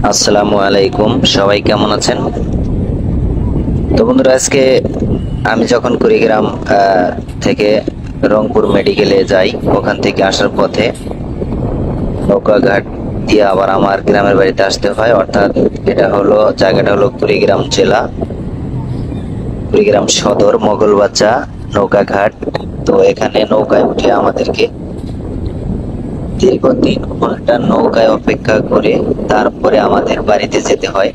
আসসালামু আলাইকুম, সবাই কেমন আছেন? তো বন্ধুরা, আজকে আমি যখন কুড়িগ্রাম থেকে রংপুর মেডিকেলে যাই, ওখান থেকে আসার পথে নৌকাঘাট দিয়ে আবার আমার গ্রামের বাড়িতে আসতে হয়। অর্থাৎ জায়গাটা হলো কুড়িগ্রাম জেলা, কুড়িগ্রাম সদর, মোগলবাচ্চা নৌকাঘাট। তো এখানে নৌকায় উঠে আমাদেরকে দীর্ঘ 3 ঘন্টা নৌকায় অপেক্ষা করে তারপরে আমাদের বাড়িতে যেতে হয়।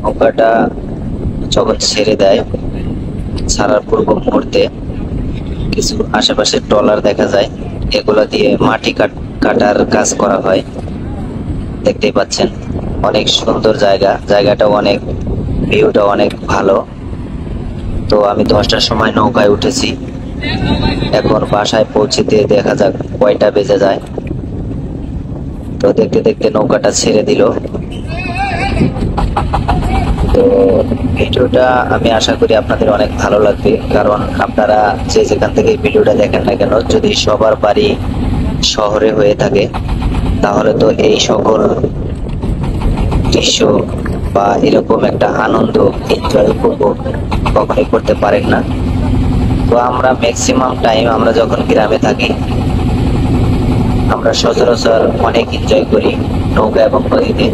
নৌকাটা যখন ছেড়ে দেয়, ছাড়ার পূর্ব মুহূর্তে কিছু আশেপাশে ট্রলার দেখা যায়, এগুলো দিয়ে মাটি কাটার কাজ করা হয়। দেখতেই পাচ্ছেন, অনেক সুন্দর জায়গাটা অনেক, ভিউটা অনেক ভালো। তো আমি 10টার সময় নৌকায় উঠেছি, এখন বাসায় পৌঁছিতে দেখা যাক কয়টা বেজে যায়। তো দেখতে দেখতে নৌকাটা ছেড়ে দিল। তো ভিডিওটা আমি আশা করি আপনাদের অনেক ভালো লাগবে, কারণ আপনারা যে যেখান থেকে ভিডিওটা দেখেন না কেন, যদি সবার বাড়ি শহরে হয়ে থাকে তাহলে তো এই সকল দৃশ্য বা এরকম একটা আনন্দ এনজয় উপভোগ কখনোই করতে পারেন না। তো আমরা ম্যাক্সিমাম টাইম আমরা যখন গ্রামে থাকি, আমরা সচরাচর অনেক এনজয় করি নৌকা এবং নদীতে,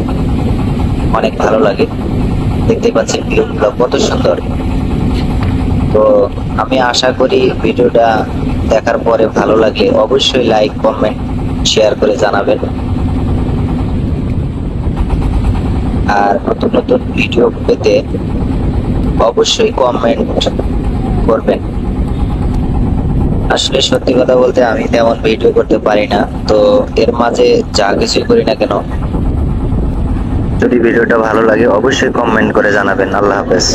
অনেক ভালো লাগে। দেখতে পাচ্ছেন ভিউগুলো কত সুন্দর। তো আমি আশা করি ভিডিওটা দেখার পরে ভালো লাগলে অবশ্যই লাইক, কমেন্ট, শেয়ার করে জানাবেন। আর নতুন নতুন ভিডিও পেতে অবশ্যই কমেন্ট করবেন। আসলে সত্যি কথা বলতে আমি তেমন ভিডিও করতে পারি না, তো এর মাঝে যা কিছু করি না কেন, যদি ভিডিওটা ভালো লাগে অবশ্যই কমেন্ট করে জানাবেন। আল্লাহ হাফেজ।